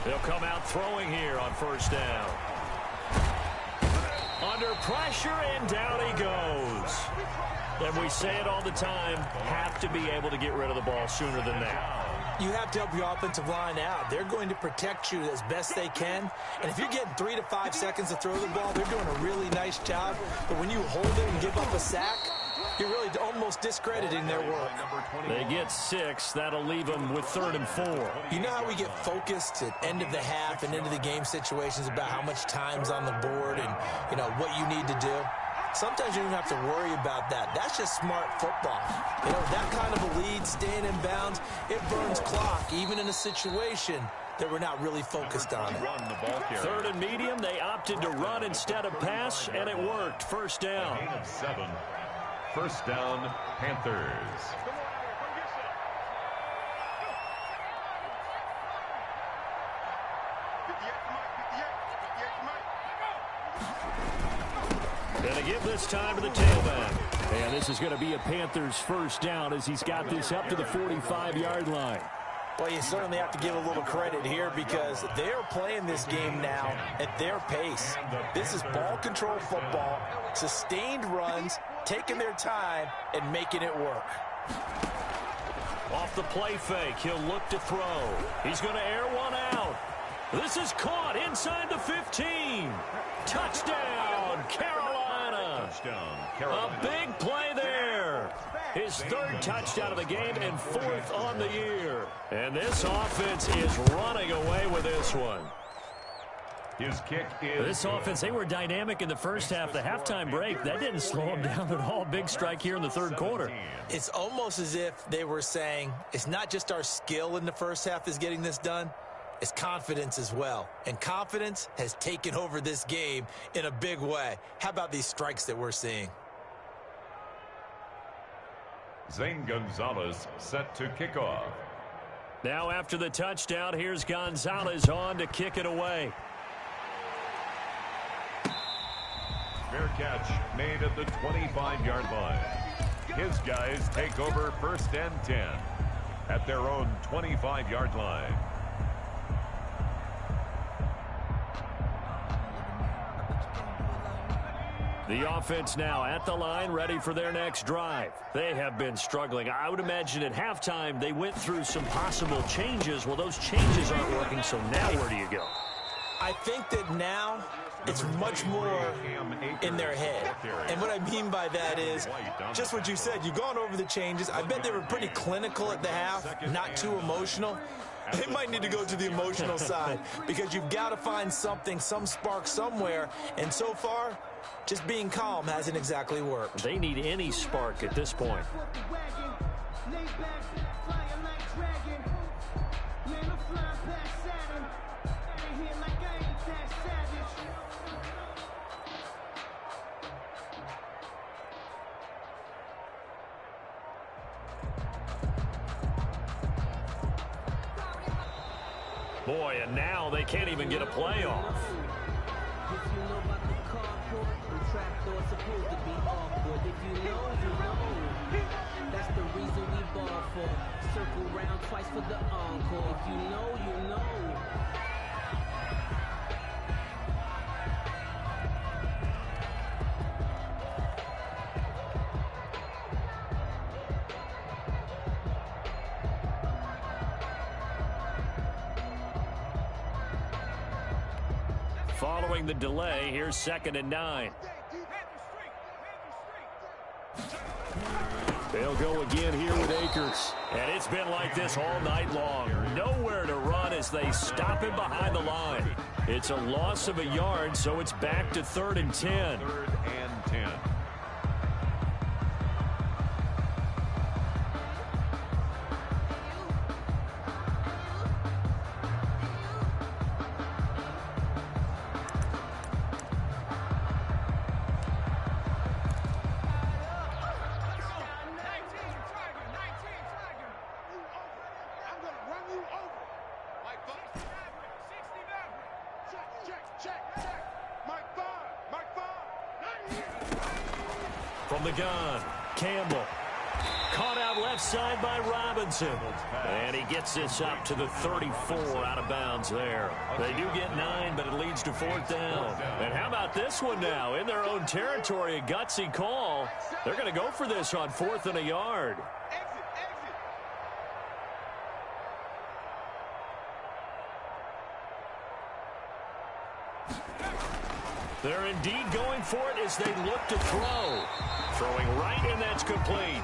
Speaker 1: They'll come out throwing here on first down. Under pressure, and down he goes. And we say it all the time, have to be able to get rid of the ball sooner than that.
Speaker 3: You have to help your offensive line out. They're going to protect you as best they can. And if you're getting 3 to 5 seconds to throw the ball, they're doing a really nice job. But when you hold it and give up a sack, you're really almost discrediting their work.
Speaker 1: They get 6. That'll leave them with 3rd and 4.
Speaker 3: You know how we get focused at end of the half and into the game situations about how much time's on the board and, you know, what you need to do? Sometimes you don't have to worry about that. That's just smart football. You know, that kind of a lead, staying in bounds, it burns clock, even in a situation that we're not really focused on it.
Speaker 1: 3rd and medium, they opted to run instead of pass, and it worked. First down.
Speaker 2: Gain of 7. First down, Panthers.
Speaker 1: Gonna give this time to the tailback.
Speaker 6: And this is going to be a Panthers first down as he's got this up to the 45-yard line.
Speaker 3: Well, you certainly have to give a little credit here because they're playing this game now at their pace. This is ball control football, sustained runs, taking their time and making it work.
Speaker 1: Off the play fake, he'll look to throw. He's going to air one out. This is caught inside the 15. Touchdown, Carolina. A big play there. His 3rd touchdown of the game and 4th on the year. And this offense is running away with this one.
Speaker 2: His kick is
Speaker 1: this offense, they were dynamic in the first half. The halftime break, that didn't slow them down at all. Big strike here in the 3rd quarter.
Speaker 3: It's almost as if they were saying, it's not just our skill in the first half is getting this done. It's confidence as well. And confidence has taken over this game in a big way. How about these strikes that we're seeing?
Speaker 2: Zane Gonzalez set to kick off.
Speaker 1: Now after the touchdown, here's Gonzalez on to kick it away.
Speaker 2: Fair catch made at the 25-yard line. His guys take over 1st and 10 at their own 25-yard line.
Speaker 1: The offense now at the line, ready for their next drive. They have been struggling. I would imagine at halftime they went through some possible changes. Well, those changes aren't working, so now where do you go?
Speaker 3: I think that now it's much more in their head. And what I mean by that is just what you said. You've gone over the changes. I bet they were pretty clinical at the half, not too emotional. They might need to go to the emotional side because you've got to find something, some spark somewhere. And so far, just being calm hasn't exactly worked.
Speaker 6: They need any spark at this point. Boy, and now they can't even get a play off.
Speaker 7: That's the reason we ball for. Circle round twice for the encore. If you know, you know.
Speaker 1: Following the delay, here's 2nd and 9. They'll go again here with Akers. And it's been like this all night long. Nowhere to run as they stop him behind the line. It's a loss of a yard, so it's back to 3rd and 10.
Speaker 2: 3rd and 10.
Speaker 1: From the gun, Campbell. Caught out left side by Robinson. And he gets this up to the 34 out of bounds there. They do get 9, but it leads to 4th down. And how about this one now? In their own territory, a gutsy call. They're going to go for this on 4th and a yard. They're indeed going for it as they look to throw. Throwing right, and that's complete.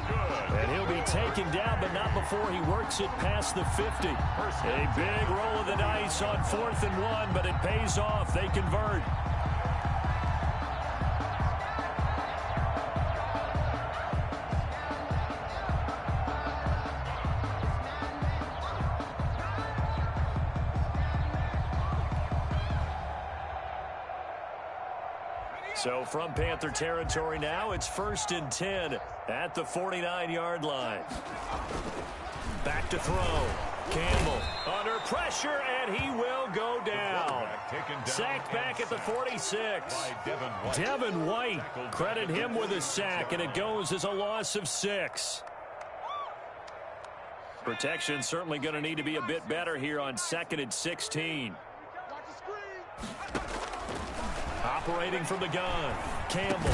Speaker 1: And he'll be taken down, but not before he works it past the 50. A big roll of the dice on 4th and 1, but it pays off. They convert. So from Panther territory now, it's 1st and 10 at the 49-yard line. Back to throw. Campbell under pressure, and he will go down. Sacked back at the 46. Devin White, credit him with a sack, and it goes as a loss of 6. Protection certainly going to need to be a bit better here on 2nd and 16. Operating from the gun, Campbell.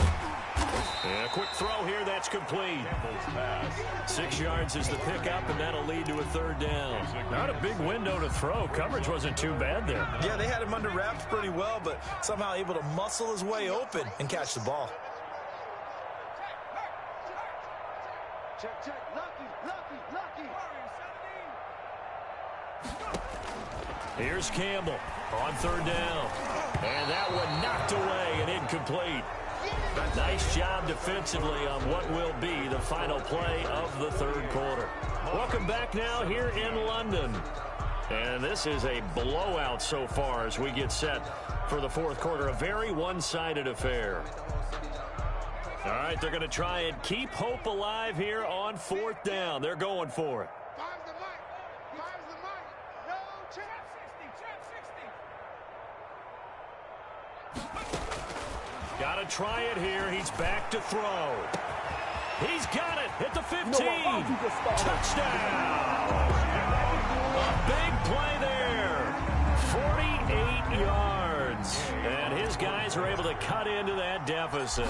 Speaker 1: And a quick throw here, that's complete. 6 yards is the pickup, and that'll lead to a 3rd down. Not a big window to throw. Coverage wasn't too bad there.
Speaker 3: Yeah, they had him under wraps pretty well, but somehow able to muscle his way open and catch the ball.
Speaker 5: Check, check. Lucky.
Speaker 1: Here's Campbell on 3rd down. And that one knocked away and incomplete. Nice job defensively on what will be the final play of the 3rd quarter. Welcome back now here in London. And this is a blowout so far as we get set for the 4th quarter. A very one-sided affair. All right, they're going to try and keep hope alive here on 4th down. They're going for it. Got to try it here. He's back to throw. He's got it at the 15. Touchdown. A big play there. 48 yards. And his guys are able to cut into that deficit.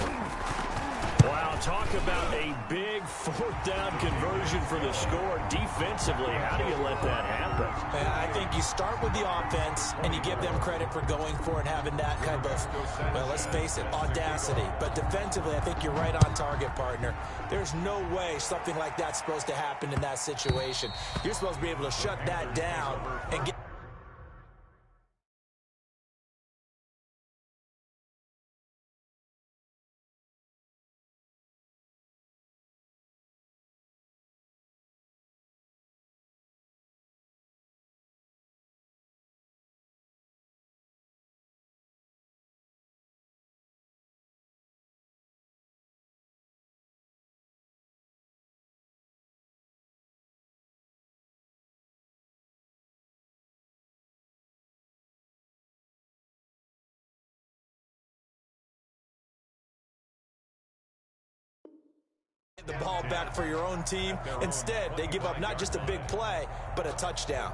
Speaker 1: Wow, talk about a big fourth down conversion for the score. Defensively, how do you let that happen?
Speaker 3: I think you start with the offense, and you give them credit for going for it, having that kind of, well, let's face it, audacity. But defensively, I think you're right on target, partner. There's no way something like that's supposed to happen in that situation. You're supposed to be able to shut that down and get... the ball back for your own team. Instead, they give up not just a big play, but a touchdown.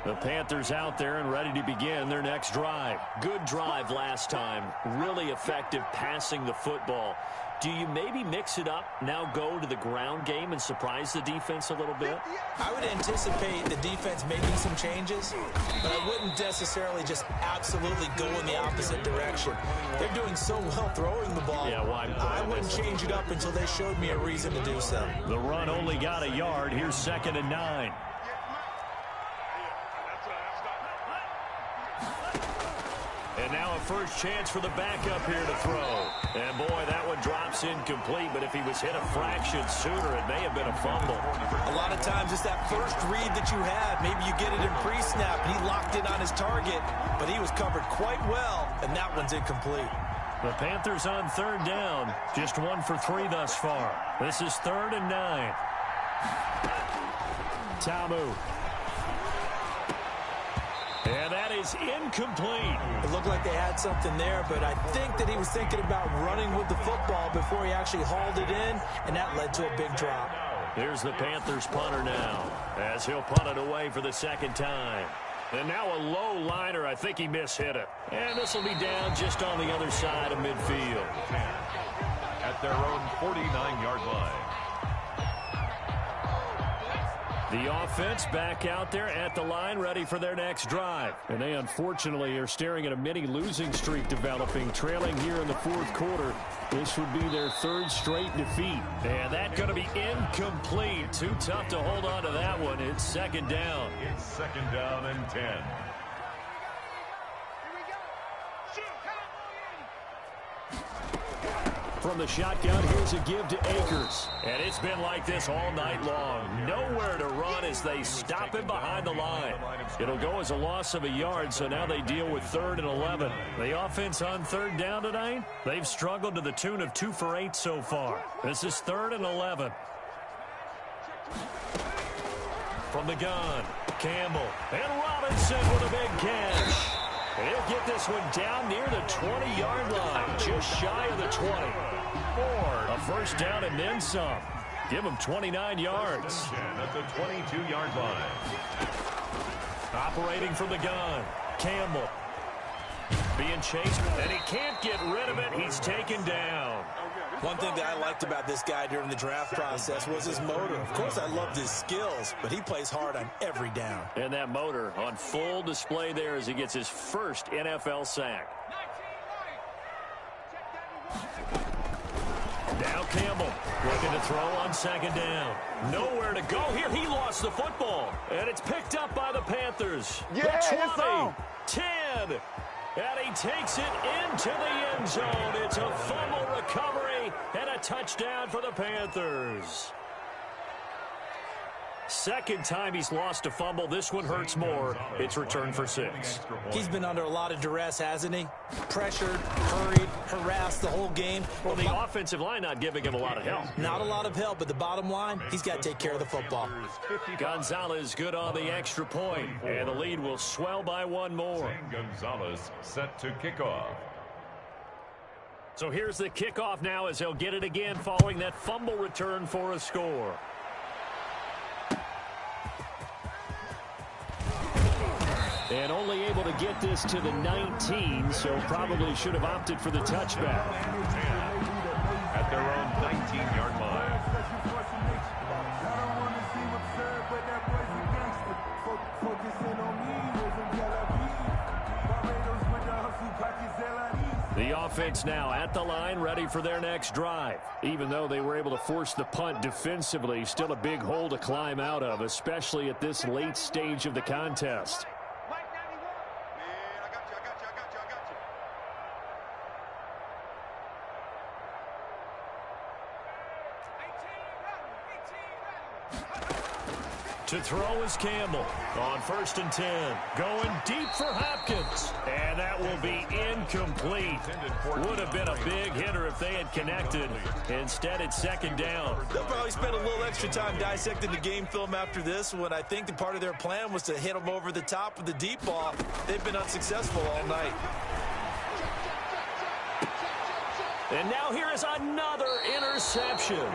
Speaker 1: The Panthers out there and ready to begin their next drive. Good drive last time. Really effective passing the football. Do you maybe mix it up, now go to the ground game and surprise the defense a little bit?
Speaker 3: I would anticipate the defense making some changes, but I wouldn't necessarily just absolutely go in the opposite direction. They're doing so well throwing the ball.
Speaker 1: Yeah, well,
Speaker 3: I wouldn't change it up until they showed me a reason to do so.
Speaker 1: The run only got a yard. Here's 2nd and 9. And now a first chance for the backup here to throw. And, boy, that one drops incomplete, but if he was hit a fraction sooner, it may have been a fumble.
Speaker 3: A lot of times it's that first read that you had. Maybe you get it in pre-snap, and he locked in on his target, but he was covered quite well, and that one's incomplete.
Speaker 1: The Panthers on 3rd down. Just 1 for 3 thus far. This is 3rd and 9. Tamu. And that is incomplete.
Speaker 3: It looked like they had something there, but I think that he was thinking about running with the football before he actually hauled it in, and that led to a big drop.
Speaker 1: Here's the Panthers punter now, as he'll punt it away for the 2nd time. And now a low liner. I think he mishit it. And this will be down just on the other side of midfield.
Speaker 2: At their own 49-yard line.
Speaker 1: The offense back out there at the line, ready for their next drive. And they, unfortunately, are staring at a mini losing streak developing, trailing here in the 4th quarter. This would be their 3rd straight defeat. And that's going to be incomplete. Too tough to hold on to that one. It's 2nd down.
Speaker 2: It's 2nd down and 10.
Speaker 1: From the shotgun, here's a give to Akers. And it's been like this all night long. Nowhere to run as they stop him behind the line. It'll go as a loss of a yard, so now they deal with 3rd and 11. The offense on 3rd down tonight, they've struggled to the tune of 2 for 8 so far. This is 3rd and 11. From the gun, Campbell. And Robinson with a big catch. And he'll get this one down near the 20-yard line, just shy of the 20. A first down and then some. Give him 29 yards.
Speaker 2: At the 22-yard line.
Speaker 1: Operating from the gun, Campbell. Being chased, and he can't get rid of it. He's taken down.
Speaker 3: One thing that I liked about this guy during the draft process was his motor. Of course, I loved his skills, but he plays hard on every down.
Speaker 1: And that motor on full display there as he gets his first NFL sack. Now Campbell looking to throw on 2nd down. Nowhere to go here. He lost the football, and it's picked up by the Panthers.
Speaker 4: Yeah,
Speaker 1: the 20, 10. And he takes it into the end zone. It's a fumble recovery and a touchdown for the Panthers. 2nd time he's lost a fumble. This one hurts more. It's returned for 6.
Speaker 3: He's been under a lot of duress, hasn't he? Pressured, hurried, harassed the whole game.
Speaker 1: Well, the offensive line not giving him a lot of help.
Speaker 3: Not a lot of help, but the bottom line, he's got to take care of the football.
Speaker 1: Gonzalez good on the extra point, and the lead will swell by 1 more.
Speaker 2: Gonzalez set to kick off.
Speaker 1: So here's the kickoff now as he'll get it again following that fumble return for a score.
Speaker 6: And only able to get this to the 19, so probably should have opted for the touchback.
Speaker 2: At their own 19-yard line.
Speaker 6: The offense now at the line, ready for their next drive. Even though they were able to force the punt defensively, still a big hole to climb out of, especially at this late stage of the contest. To throw is Campbell on 1st and 10. Going deep for Hopkins. And that will be incomplete. Would have been a big hitter if they had connected. Instead, it's 2nd down.
Speaker 3: They'll probably spend a little extra time dissecting the game film after this one. I think the part of their plan was to hit them over the top with the deep ball. They've been unsuccessful all night.
Speaker 6: And now here is another interception.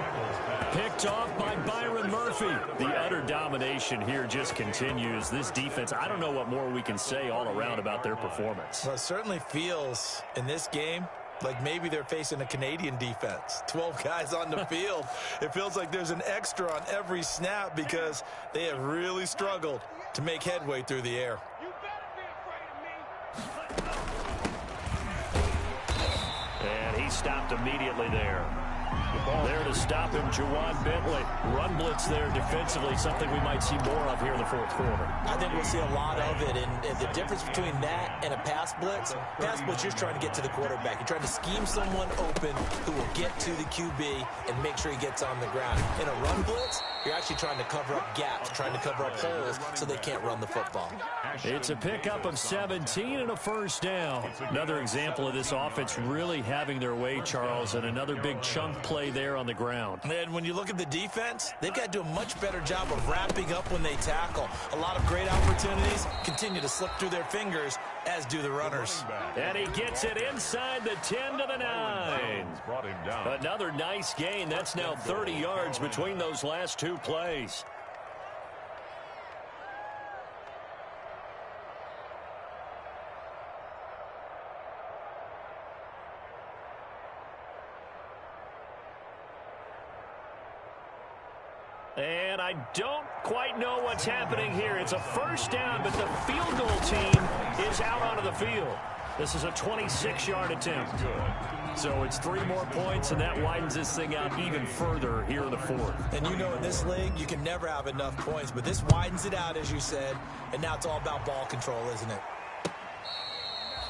Speaker 6: Picked off by Byron Murphy. The utter domination here just continues. This defense, I don't know what more we can say all around about their performance.
Speaker 3: Well, it certainly feels in this game like maybe they're facing a Canadian defense. 12 guys on the field. It feels like there's an extra on every snap because they have really struggled to make headway through the air.
Speaker 6: And he stopped immediately there. There to stop him, Juwan Bentley. Run blitz there defensively, something we might see more of here in the 4th quarter.
Speaker 3: I think we'll see a lot of it, and the difference between that and a pass blitz, you're just trying to get to the quarterback. You're trying to scheme someone open who will get to the QB and make sure he gets on the ground. In a run blitz, you're actually trying to cover up gaps, trying to cover up holes so they can't run the football.
Speaker 6: It's a pickup of 17 and a 1st down. Another example of this offense really having their way, Charles, and another big chunk play there on the ground.
Speaker 3: And when you look at the defense, they've got to do a much better job of wrapping up when they tackle. A lot of great opportunities continue to slip through their fingers, as do the runners.
Speaker 6: And he gets it inside the 10 to the 9. Another nice gain. That's now 30 yards between those last 2 plays. And I don't quite know what's happening here. It's a 1st down, but the field goal team is out onto the field. This is a 26-yard attempt. So it's 3 more points, and that widens this thing out even further here in the 4th.
Speaker 3: And you know in this league, you can never have enough points, but this widens it out, as you said, and now it's all about ball control, isn't it?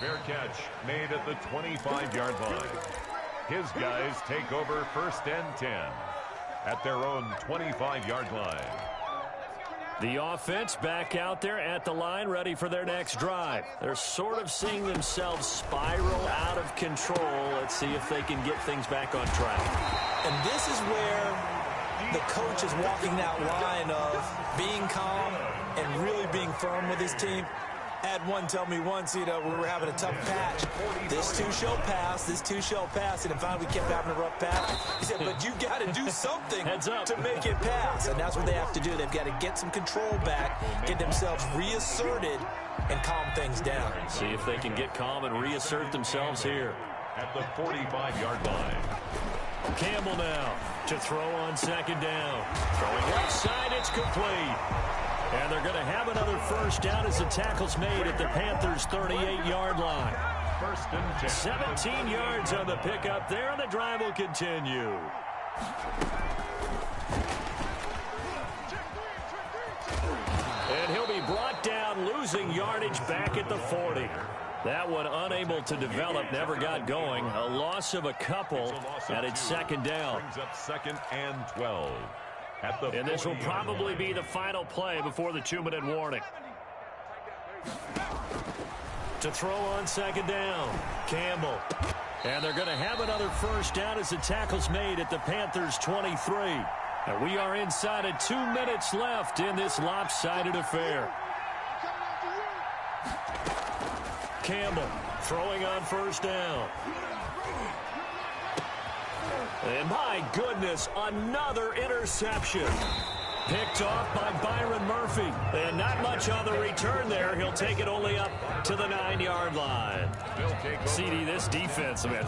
Speaker 2: Fair catch made at the 25-yard line. His guys take over 1st and 10. At their own 25-yard line.
Speaker 6: The offense back out there at the line, ready for their next drive. They're sort of seeing themselves spiral out of control. Let's see if they can get things back on track.
Speaker 3: And this is where the coach is walking that line of being calm and really being firm with his team. Had one tell me once, we were having a tough patch. This too shall pass, this too shall pass. And finally we kept having a rough patch. He said, but you got to do something to make it pass. And that's what they have to do. They've got to get some control back, get themselves reasserted, and calm things down.
Speaker 6: See if they can get calm and reassert themselves here.
Speaker 2: At the 45-yard line.
Speaker 6: Campbell now to throw on 2nd down. Throwing left side, it's complete. And they're going to have another 1st down as the tackle's made at the Panthers' 38-yard line.
Speaker 2: 1st and 10.
Speaker 6: 17 yards on the pickup there, and the drive will continue. And he'll be brought down, losing yardage back at the 40. That one unable to develop, never got going. A loss of a couple, and it's 2nd down.
Speaker 2: Brings up 2nd and 12.
Speaker 6: And this will probably be the final play before the 2-minute warning. To throw on 2nd down, Campbell. And they're going to have another 1st down as the tackle's made at the Panthers' 23. And we are inside of 2 minutes left in this lopsided affair. Campbell throwing on 1st down. And my goodness, another interception.
Speaker 1: Picked off by Byron Murphy. And not much on the return there. He'll take it only up to the 9-yard line. CD, this defense, man,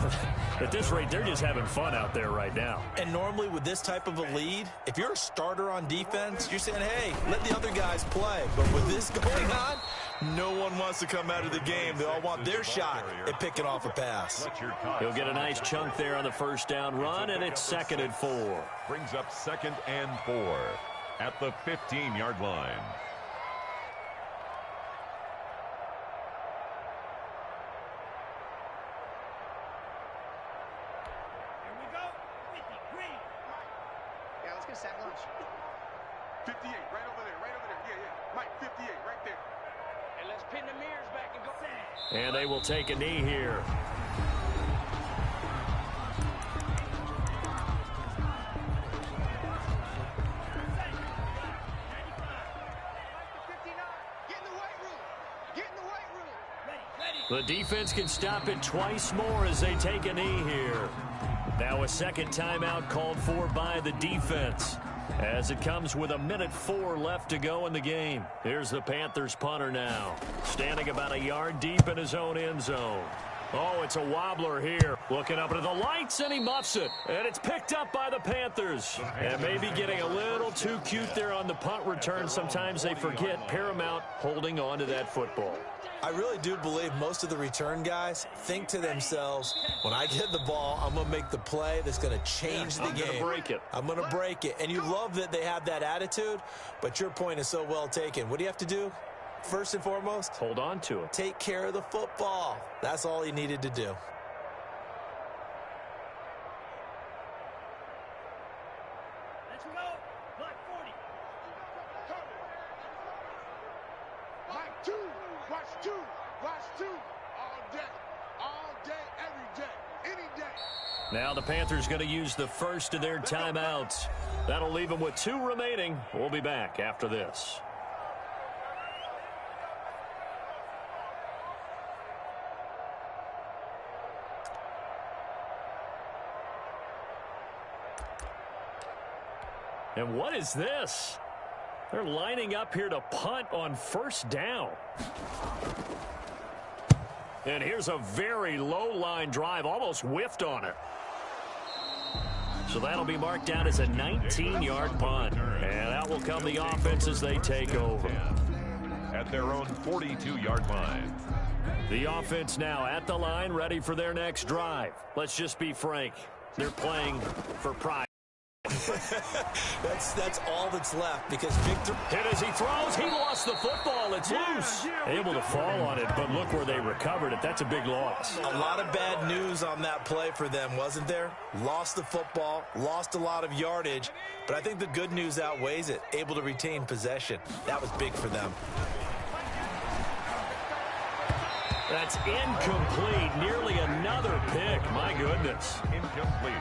Speaker 1: at this rate, they're just having fun out there right now.
Speaker 3: And normally with this type of a lead, if you're a starter on defense, you're saying, hey, let the other guys play. But with this going on, no one wants to come out of the game. They all want their shot at picking off a pass.
Speaker 1: He'll get a nice chunk there on the first down run, and it's 2nd and 4.
Speaker 2: Brings up 2nd and 4 at the 15-yard line.
Speaker 5: Here we go. 50, green. Yeah, let's get sack lunch. 58, right over there, right over there. Yeah. Mike, 58, right there. And let's pin the mirrors back and go.
Speaker 1: And they will take a knee here. The defense can stop it twice more as they take a knee here. Now a second timeout called for by the defense as it comes with 1:04 left to go in the game. Here's the Panthers punter now, standing about a yard deep in his own end zone. Oh, it's a wobbler here. Looking up into the lights, and he muffs it. And it's picked up by the Panthers. And maybe getting a little too cute there on the punt return. Sometimes they forget Paramount holding on to that football.
Speaker 3: I really do believe most of the return guys think to themselves, when I get the ball, I'm going to make the play that's going to change the game.
Speaker 1: I'm going to break it.
Speaker 3: I'm going to break it. And you love that they have that attitude, but your point is so well taken. What do you have to do? First and foremost,
Speaker 1: hold on to it.
Speaker 3: Take care of the football. That's all he needed to do.
Speaker 5: Let's go. Block 40. Mike 2. Watch 2. Watch 2. All day, every day, any day.
Speaker 1: Now the Panthers going to use the first of their timeouts. That'll leave them with 2 remaining. We'll be back after this. And what is this? They're lining up here to punt on first down. And here's a very low line drive, almost whiffed on it. So that'll be marked down as a 19-yard punt. And out will come the offense as they take over.
Speaker 2: At their own 42-yard line.
Speaker 1: The offense now at the line, ready for their next drive. Let's just be frank. They're playing for pride.
Speaker 3: That's all that's left because Victor
Speaker 1: hit as he throws. He lost the football. It's loose. Able to fall on it, but look where they recovered it. That's a big loss.
Speaker 3: A lot of bad news on that play for them, wasn't there? Lost the football, lost a lot of yardage, but I think the good news outweighs it. Able to retain possession. That was big for them.
Speaker 1: That's incomplete. Nearly another pick. My goodness.
Speaker 2: Incomplete.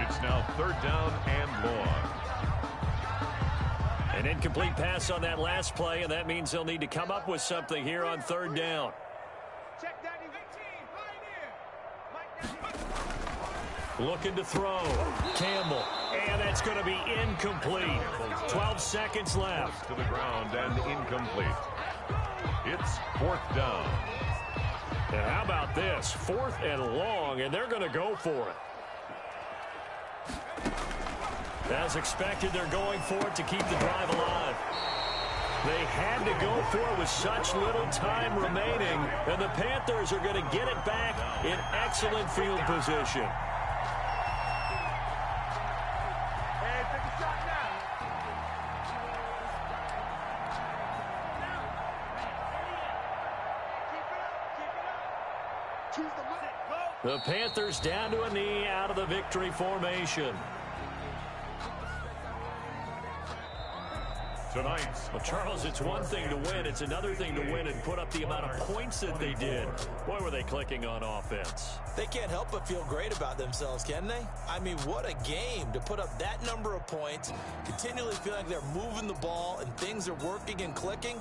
Speaker 2: It's now 3rd down and long.
Speaker 1: An incomplete pass on that last play, and that means they'll need to come up with something here on 3rd down.
Speaker 5: Check that.
Speaker 1: Looking to throw. Campbell. And that's going to be incomplete. 12 seconds left.
Speaker 2: To the ground and incomplete. It's 4th down.
Speaker 1: And how about this? 4th and long, and they're going to go for it. As expected, they're going for it to keep the drive alive. They had to go for it with such little time remaining, and the Panthers are going to get it back in excellent field position. The Panthers down to a knee out of the victory formation. Well, Charles, it's one thing to win. It's another thing to win and put up the amount of points that they did. Boy, were they clicking on offense.
Speaker 3: They can't help but feel great about themselves, can they? I mean, what a game to put up that number of points, continually feeling like they're moving the ball and things are working and clicking.